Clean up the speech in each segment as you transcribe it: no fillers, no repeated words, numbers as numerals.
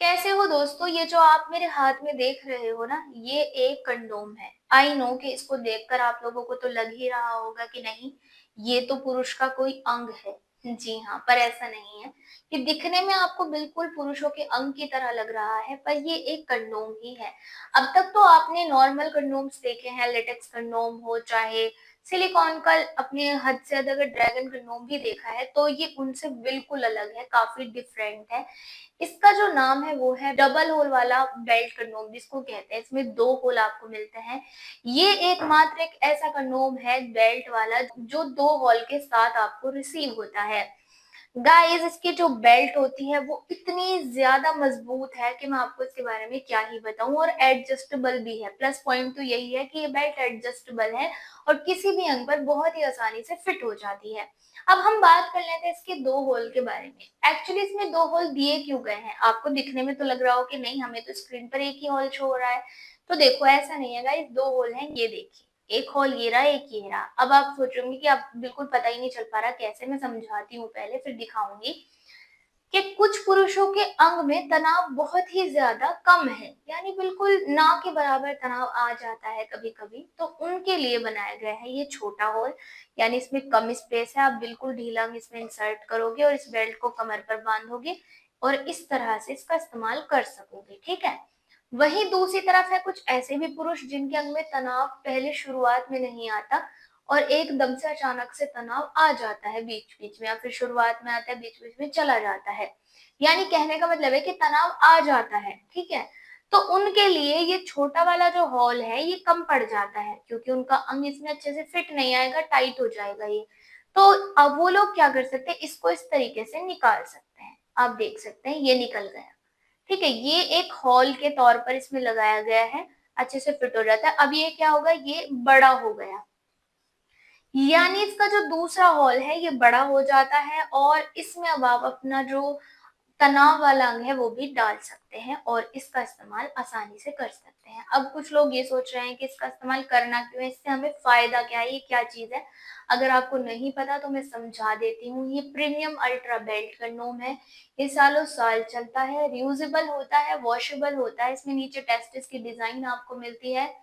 कैसे हो दोस्तों? ये जो आप मेरे हाथ में देख रहे हो ना, ये एक कंडोम है। आई नो कि इसको देखकर आप लोगों को तो लग ही रहा होगा कि नहीं, ये तो पुरुष का कोई अंग है। जी हाँ, पर ऐसा नहीं है। ये दिखने में आपको बिल्कुल पुरुषों के अंग की तरह लग रहा है, पर ये एक कंडोम ही है। अब तक तो आपने नॉर्मल कंडोम्स देखे हैं, लेटेक्स कंडोम हो चाहे सिलिकॉन का, अपने हद से ज्यादा अगर ड्रैगन कंडोम भी देखा है, तो ये उनसे बिल्कुल अलग है, काफी डिफरेंट है। इसका जो नाम है वो है डबल होल वाला बेल्ट कंडोम जिसको कहते हैं। इसमें 2 होल आपको मिलते हैं। ये एकमात्र एक ऐसा कंडोम है बेल्ट वाला जो 2 होल के साथ आपको रिसीव होता है। गाइस, इसकी जो बेल्ट होती है वो इतनी ज्यादा मजबूत है कि मैं आपको इसके बारे में क्या ही बताऊं, और एडजस्टेबल भी है। प्लस पॉइंट तो यही है कि ये बेल्ट एडजस्टेबल है और किसी भी अंग पर बहुत ही आसानी से फिट हो जाती है। अब हम बात कर लेते हैं इसके 2 होल के बारे में। एक्चुअली इसमें 2 होल दिए क्यों गए हैं? आपको दिखने में तो लग रहा हो कि नहीं, हमें तो स्क्रीन पर एक ही होल शो हो रहा है। तो देखो, ऐसा नहीं है गाइस, 2 होल हैं, ये देखिए। एक होल ये रहा, एक ये रहा। अब आप सोच रहे होंगे कि आप बिल्कुल पता ही नहीं चल पा रहा कैसे, मैं समझाती हूँ पहले फिर दिखाऊंगी कि कुछ पुरुषों के अंग में तनाव बहुत ही ज्यादा कम है, यानी बिल्कुल ना के बराबर तनाव आ जाता है कभी कभी, तो उनके लिए बनाया गया है ये छोटा होल। यानी इसमें कम स्पेस है, आप बिल्कुल ढीला अंग इसमें इंसर्ट करोगे और इस बेल्ट को कमर पर बांधोगे और इस तरह से इसका इस्तेमाल कर सकोगे, ठीक है। वहीं दूसरी तरफ है कुछ ऐसे भी पुरुष जिनके अंग में तनाव पहले शुरुआत में नहीं आता और एकदम से अचानक से तनाव आ जाता है बीच बीच में, या फिर शुरुआत में आता है बीच बीच में चला जाता है। यानी कहने का मतलब है कि तनाव आ जाता है, ठीक है। तो उनके लिए ये छोटा वाला जो हॉल है ये कम पड़ जाता है, क्योंकि उनका अंग इसमें अच्छे से फिट नहीं आएगा, टाइट हो जाएगा ये। तो अब वो लोग क्या कर सकते हैं, इसको इस तरीके से निकाल सकते हैं। आप देख सकते हैं ये निकल गया, ठीक है। ये एक हॉल के तौर पर इसमें लगाया गया है, अच्छे से फिट हो जाता है। अब ये क्या होगा, ये बड़ा हो गया, यानी इसका जो दूसरा हॉल है ये बड़ा हो जाता है और इसमें अब आप अपना जो तनाव वाला अंग है वो भी डाल सकते हैं और इसका इस्तेमाल आसानी से कर सकते हैं। अब कुछ लोग ये सोच रहे हैं कि इसका इस्तेमाल करना क्यों है, इससे हमें फायदा क्या है, ये क्या चीज है। अगर आपको नहीं पता तो मैं समझा देती हूँ। ये प्रीमियम अल्ट्रा बेल्ट कंडोम है। ये सालों साल चलता है, रियूजेबल होता है, वॉशेबल होता है। इसमें नीचे टेस्टिस की डिजाइन आपको मिलती है,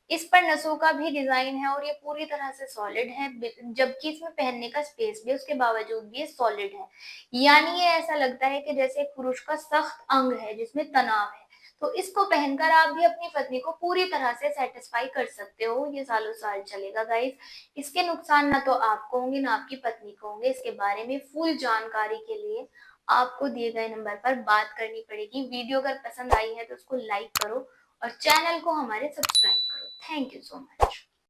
इस पर नसों का भी डिजाइन है और ये पूरी तरह से सॉलिड है, जबकि इसमें पहनने का स्पेस भी उसके बावजूद भी ये सॉलिड है। यानी ये ऐसा लगता है कि जैसे एक पुरुष का सख्त अंग है जिसमें तनाव है। तो इसको पहनकर आप भी अपनी पत्नी को पूरी तरह से सेटिस्फाई कर सकते हो। ये सालों साल चलेगा गाइस। इसके नुकसान ना तो आपको होंगे ना आपकी पत्नी को होंगे। इसके बारे में फुल जानकारी के लिए आपको दिए गए नंबर पर बात करनी पड़ेगी। वीडियो अगर पसंद आई है तो उसको लाइक करो और चैनल को हमारे सब्सक्राइब करो। Thank you so much.